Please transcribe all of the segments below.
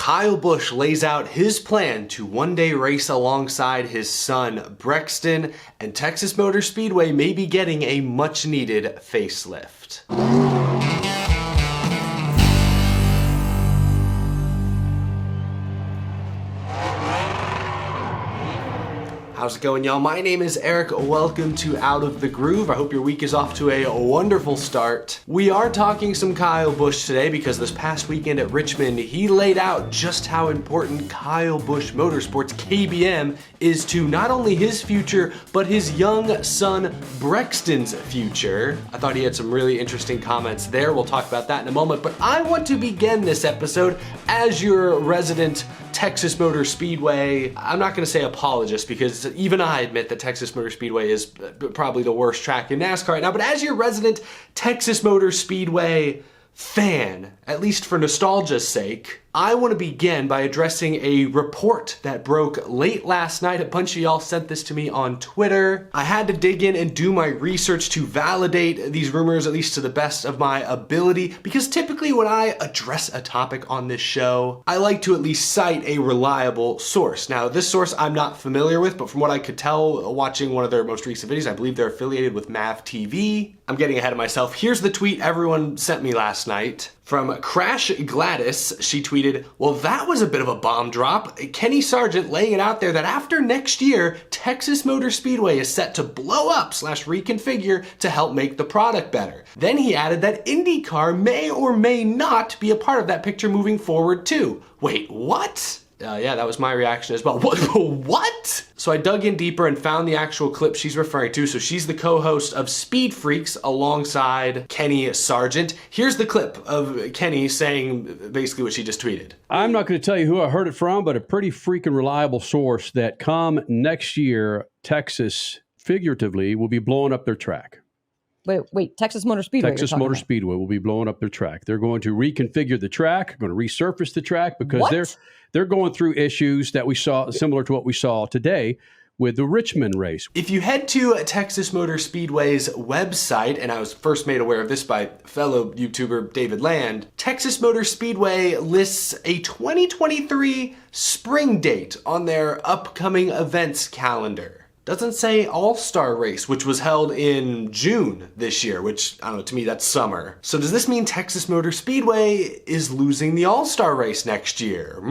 Kyle Busch lays out his plan to one day race alongside his son Brexton, and Texas Motor Speedway may be getting a much needed facelift. How's it going, y'all? My name is Eric. Welcome to Out of the Groove. I hope your week is off to a wonderful start. We are talking some Kyle Busch today because this past weekend at Richmond, he laid out just how important Kyle Busch Motorsports, KBM, is to not only his future, but his young son Brexton's future. I thought he had some really interesting comments there. We'll talk about that in a moment, but I want to begin this episode as your resident Texas Motor Speedway, I'm not gonna say apologist because even I admit that Texas Motor Speedway is probably the worst track in NASCAR right now, but as your resident Texas Motor Speedway fan, at least for nostalgia's sake, I want to begin by addressing a report that broke late last night. A bunch of y'all sent this to me on Twitter. I had to dig in and do my research to validate these rumors, at least to the best of my ability, because typically when I address a topic on this show, I like to at least cite a reliable source. Now, this source I'm not familiar with, but from what I could tell watching one of their most recent videos, I believe they're affiliated with Mav TV. I'm getting ahead of myself. Here's the tweet everyone sent me last night. From Crash Gladys, she tweeted, "Well, that was a bit of a bomb drop. Kenny Sargent laying it out there that after next year, Texas Motor Speedway is set to blow up / reconfigure to help make the product better." Then he added that IndyCar may or may not be a part of that picture moving forward too. Wait, what? Yeah, that was my reaction as well. What? So I dug in deeper and found the actual clip she's referring to. So she's the co-host of Speed Freaks alongside Kenny Sargent. Here's the clip of Kenny saying basically what she just tweeted. I'm not going to tell you who I heard it from, but a pretty freaking reliable source that come next year, Texas, figuratively, will be blowing up their track. Wait, Texas Motor Speedway. Texas Motor Speedway will be blowing up their track. They're going to reconfigure the track, going to resurface the track because they're going through issues that we saw, similar to what we saw today with the Richmond race. If you head to Texas Motor Speedway's website, and I was first made aware of this by fellow YouTuber David Land, Texas Motor Speedway lists a 2023 spring date on their upcoming events calendar. Doesn't say All-Star Race, which was held in June this year, which, I don't know, to me that's summer. So does this mean Texas Motor Speedway is losing the All-Star Race next year?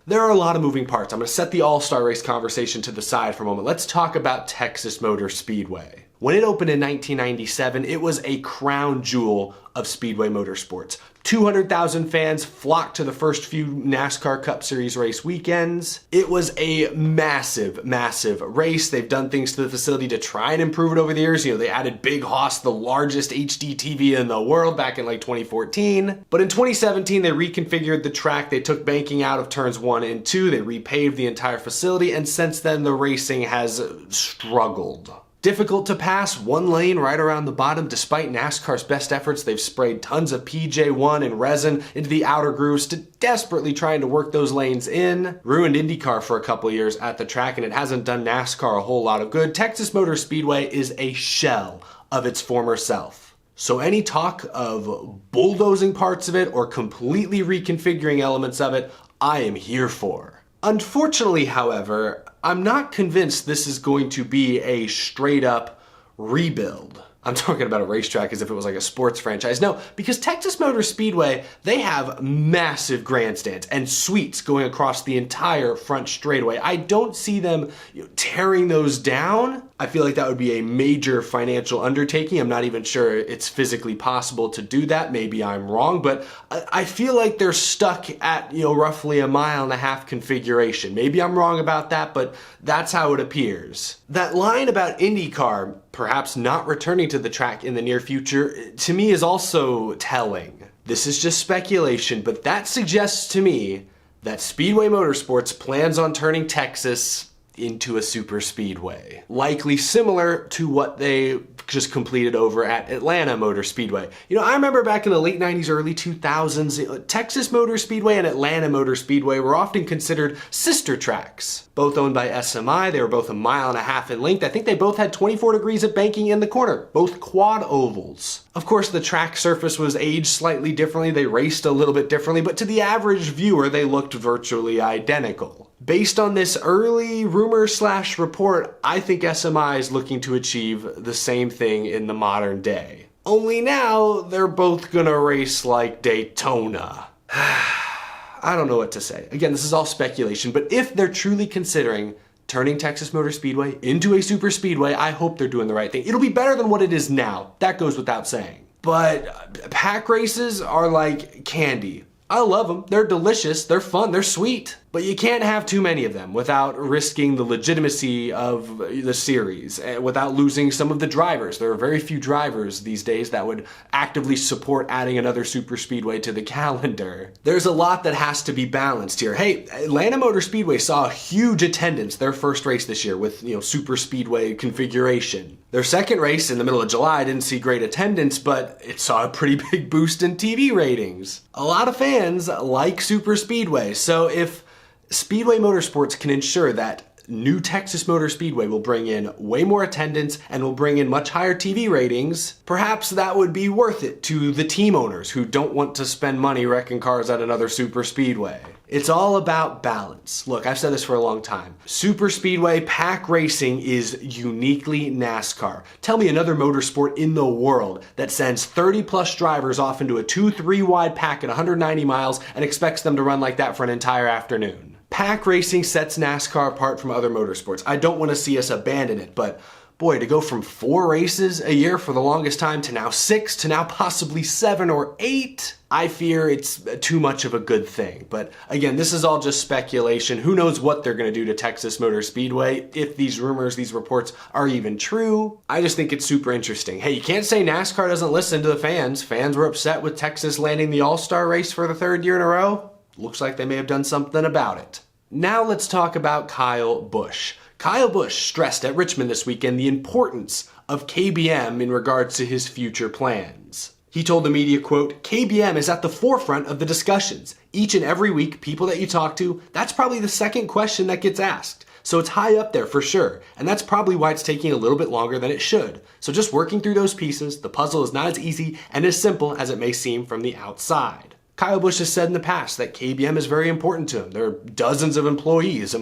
There are a lot of moving parts. I'm gonna set the All-Star Race conversation to the side for a moment. Let's talk about Texas Motor Speedway. When it opened in 1997, it was a crown jewel of Speedway motorsports. 200,000 fans flocked to the first few NASCAR Cup Series race weekends. It was a massive, massive race. They've done things to the facility to try and improve it over the years. You know, they added Big Hoss, the largest HD TV in the world, back in like 2014. But in 2017, they reconfigured the track. They took banking out of turns 1 and 2. They repaved the entire facility. And since then, the racing has struggled. Difficult to pass, one lane right around the bottom. Despite NASCAR's best efforts, they've sprayed tons of PJ1 and resin into the outer grooves to desperately trying to work those lanes in. Ruined IndyCar for a couple years at the track, and it hasn't done NASCAR a whole lot of good. Texas Motor Speedway is a shell of its former self. So any talk of bulldozing parts of it or completely reconfiguring elements of it, I am here for. Unfortunately, however, I'm not convinced this is going to be a straight up rebuild. I'm talking about a racetrack as if it was like a sports franchise. No, because Texas Motor Speedway, they have massive grandstands and suites going across the entire front straightaway. I don't see them tearing those down. I feel like that would be a major financial undertaking. I'm not even sure it's physically possible to do that. Maybe I'm wrong, but I feel like they're stuck at, roughly a 1.5 mile configuration. Maybe I'm wrong about that, but that's how it appears. That line about IndyCar perhaps not returning to the track in the near future, to me is also telling. This is just speculation, but that suggests to me that Speedway Motorsports plans on turning Texas into a super speedway. Likely similar to what they just completed over at Atlanta Motor Speedway. You know, I remember back in the late 90s, early 2000s, Texas Motor Speedway and Atlanta Motor Speedway were often considered sister tracks. Both owned by SMI, they were both 1.5 miles in length. I think they both had 24 degrees of banking in the corner, both quad ovals. Of course, the track surface was aged slightly differently, they raced a little bit differently, but to the average viewer, they looked virtually identical. Based on this early rumor/report, I think SMI is looking to achieve the same thing in the modern day. Only now, they're both gonna race like Daytona. I don't know what to say. Again, this is all speculation, but if they're truly considering turning Texas Motor Speedway into a super speedway, I hope they're doing the right thing. It'll be better than what it is now. That goes without saying. But pack races are like candy. I love them. They're delicious. They're fun. They're sweet. But you can't have too many of them without risking the legitimacy of the series, without losing some of the drivers. There are very few drivers these days that would actively support adding another super speedway to the calendar. There's a lot that has to be balanced here. Hey, Atlanta Motor Speedway saw a huge attendance their first race this year with, super speedway configuration. Their second race in the middle of July didn't see great attendance, but it saw a pretty big boost in TV ratings. A lot of fans like super speedway, so if Speedway Motorsports can ensure that new Texas Motor Speedway will bring in way more attendance and will bring in much higher TV ratings, perhaps that would be worth it to the team owners who don't want to spend money wrecking cars at another super speedway. It's all about balance. Look, I've said this for a long time. Super speedway pack racing is uniquely NASCAR. Tell me another motorsport in the world that sends 30 plus drivers off into a 2-3 wide pack at 190 miles and expects them to run like that for an entire afternoon. Pack racing sets NASCAR apart from other motorsports. I don't want to see us abandon it, but boy, to go from 4 races a year for the longest time to now 6 to now possibly 7 or 8, I fear it's too much of a good thing. But again, this is all just speculation. Who knows what they're going to do to Texas Motor Speedway, if these rumors, these reports are even true. I just think it's super interesting. Hey, you can't say NASCAR doesn't listen to the fans. Fans were upset with Texas landing the All-Star race for the 3rd year in a row. Looks like they may have done something about it. Now let's talk about Kyle Busch. Kyle Busch stressed at Richmond this weekend the importance of KBM in regards to his future plans. He told the media, quote, "KBM is at the forefront of the discussions. Each and every week, people that you talk to, that's probably the second question that gets asked. So it's high up there for sure, and that's probably why it's taking a little bit longer than it should. So just working through those pieces, the puzzle is not as easy and as simple as it may seem from the outside." Kyle Busch has said in the past that KBM is very important to him. There are dozens of employees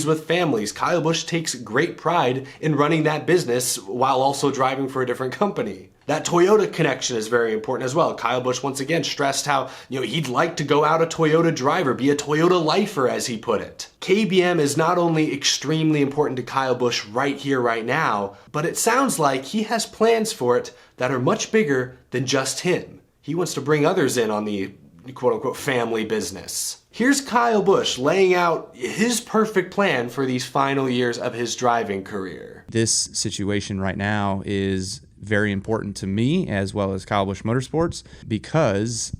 with families. Kyle Busch takes great pride in running that business while also driving for a different company. That Toyota connection is very important as well. Kyle Busch once again stressed how, he'd like to go out a Toyota driver, be a Toyota lifer as he put it. KBM is not only extremely important to Kyle Busch right here, right now, but it sounds like he has plans for it that are much bigger than just him. He wants to bring others in on the quote-unquote family business. Here's Kyle Busch laying out his perfect plan for these final years of his driving career. This situation right now is very important to me as well as Kyle Busch Motorsports, because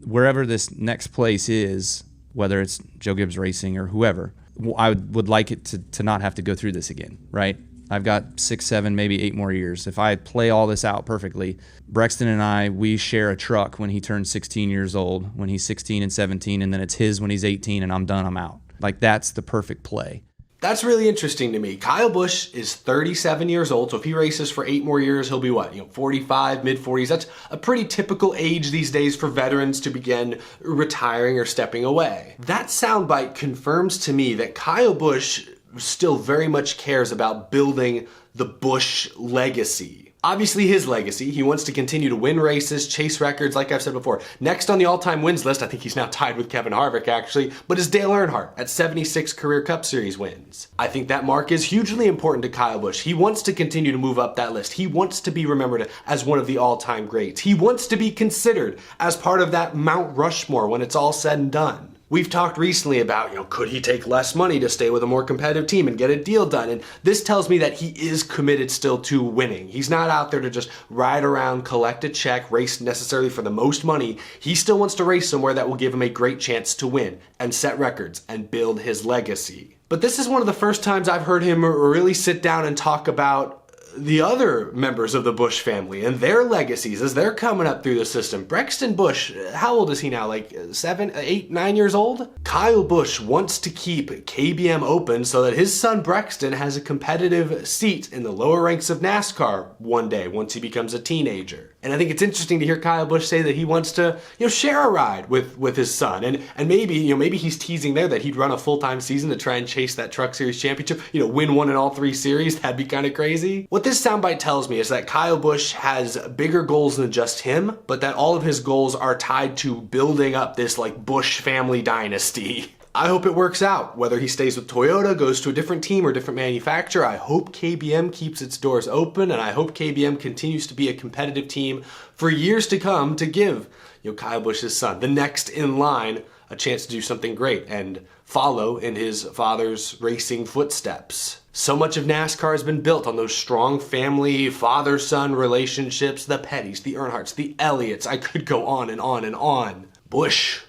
wherever this next place is, whether it's Joe Gibbs Racing or whoever, I would like it to not have to go through this again, right? I've got 6, 7, maybe 8 more years. If I play all this out perfectly, Brexton and I, we share a truck when he turns 16 years old, when he's 16 and 17, and then it's his when he's 18, and I'm done, I'm out. Like, that's the perfect play. That's really interesting to me. Kyle Busch is 37 years old, so if he races for 8 more years, he'll be what, 45, mid-40s. That's a pretty typical age these days for veterans to begin retiring or stepping away. That soundbite confirms to me that Kyle Busch still very much cares about building the Busch legacy. Obviously his legacy, he wants to continue to win races, chase records, like I've said before. Next on the all-time wins list, I think he's now tied with Kevin Harvick actually, but is Dale Earnhardt at 76 career Cup Series wins. I think that mark is hugely important to Kyle Busch. He wants to continue to move up that list. He wants to be remembered as one of the all-time greats. He wants to be considered as part of that Mount Rushmore when it's all said and done. We've talked recently about, could he take less money to stay with a more competitive team and get a deal done? And this tells me that he is committed still to winning. He's not out there to just ride around, collect a check, race necessarily for the most money. He still wants to race somewhere that will give him a great chance to win and set records and build his legacy. But But this is one of the first times I've heard him really sit down and talk about the other members of the Busch family and their legacies as they're coming up through the system. Braxton Busch, how old is he now? Like 7, 8, 9 years old? Kyle Busch wants to keep KBM open so that his son Braxton has a competitive seat in the lower ranks of NASCAR one day once he becomes a teenager. And I think it's interesting to hear Kyle Busch say that he wants to, share a ride with his son. And maybe he's teasing there that he'd run a full-time season to try and chase that Truck Series championship, win one in all 3 series. That'd be kind of crazy. What this soundbite tells me is that Kyle Busch has bigger goals than just him, but that all of his goals are tied to building up this Busch family dynasty. I hope it works out. Whether he stays with Toyota, goes to a different team or different manufacturer, I hope KBM keeps its doors open, and I hope KBM continues to be a competitive team for years to come to give Kyle Busch's son, the next in line, a chance to do something great and follow in his father's racing footsteps. So much of NASCAR has been built on those strong family, father-son relationships, the Pettys, the Earnhardts, the Elliots. I could go on and on and on. Busch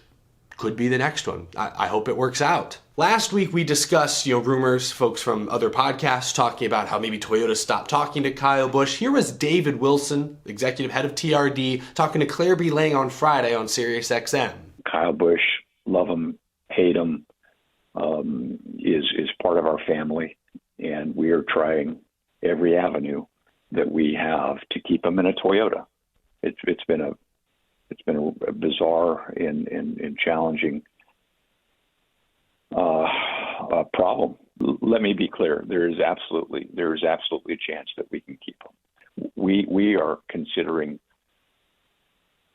could be the next one. I hope it works out. Last week we discussed, rumors, folks from other podcasts talking about how maybe Toyota stopped talking to Kyle Busch. Here was David Wilson, executive head of TRD, talking to Claire B. Lang on Friday on SiriusXM. Kyle Busch, love him, hate him, is part of our family, and we are trying every avenue that we have to keep him in a Toyota. It's been a bizarre and challenging problem. Let me be clear: there is absolutely a chance that we can keep him. We are considering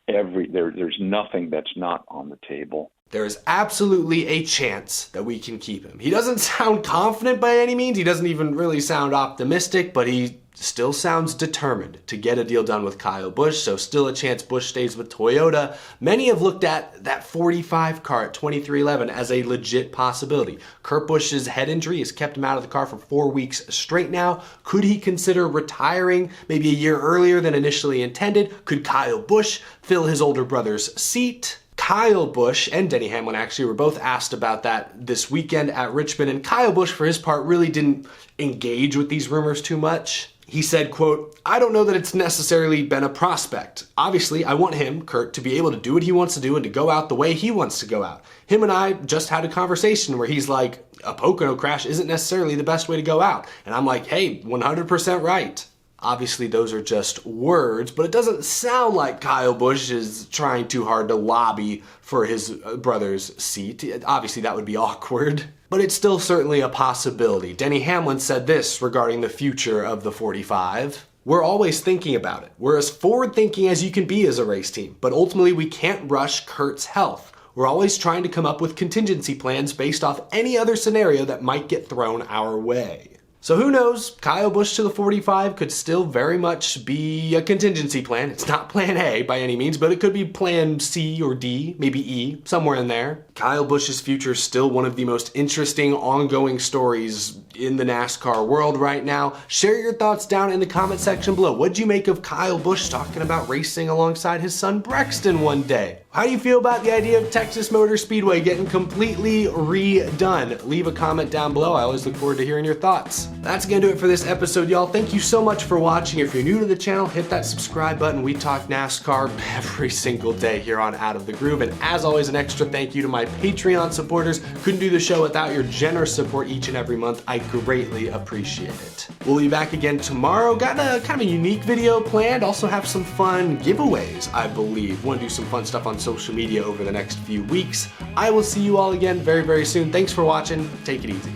there's nothing that's not on the table. There is absolutely a chance that we can keep him. He doesn't sound confident by any means. He doesn't even really sound optimistic, but he still sounds determined to get a deal done with Kyle Busch, so still a chance Busch stays with Toyota. Many have looked at that 45 car at 2311 as a legit possibility. Kurt Busch's head injury has kept him out of the car for 4 weeks straight now. Could he consider retiring maybe a year earlier than initially intended? Could Kyle Busch fill his older brother's seat? Kyle Busch and Denny Hamlin actually were both asked about that this weekend at Richmond, and Kyle Busch, for his part, really didn't engage with these rumors too much. He said, quote, "I don't know that it's necessarily been a prospect. Obviously, I want him, Kurt, to be able to do what he wants to do and to go out the way he wants to go out. Him and I just had a conversation where he's like, a Pocono crash isn't necessarily the best way to go out. And I'm like, hey, 100% right." Obviously, those are just words, but it doesn't sound like Kyle Busch is trying too hard to lobby for his brother's seat. Obviously, that would be awkward, but it's still certainly a possibility. Denny Hamlin said this regarding the future of the 45. "We're always thinking about it. We're as forward-thinking as you can be as a race team, but ultimately we can't rush Kurt's health. We're always trying to come up with contingency plans based off any other scenario that might get thrown our way." So who knows, Kyle Busch to the 45 could still very much be a contingency plan. It's not plan A by any means, but it could be plan C or D, maybe E, somewhere in there. Kyle Busch's future is still one of the most interesting ongoing stories in the NASCAR world right now. Share your thoughts down in the comment section below. What'd you make of Kyle Busch talking about racing alongside his son Braxton one day? How do you feel about the idea of Texas Motor Speedway getting completely redone? Leave a comment down below. I always look forward to hearing your thoughts. That's gonna do it for this episode, y'all. Thank you so much for watching. If you're new to the channel, hit that subscribe button. We talk NASCAR every single day here on Out of the Groove. And as always, an extra thank you to my Patreon supporters. Couldn't do the show without your generous support each and every month. I greatly appreciate it. We'll be back again tomorrow. Got a kind of a unique video planned. Also have some fun giveaways, I believe. Want to do some fun stuff on social media over the next few weeks. I will see you all again very, very soon. Thanks for watching. Take it easy.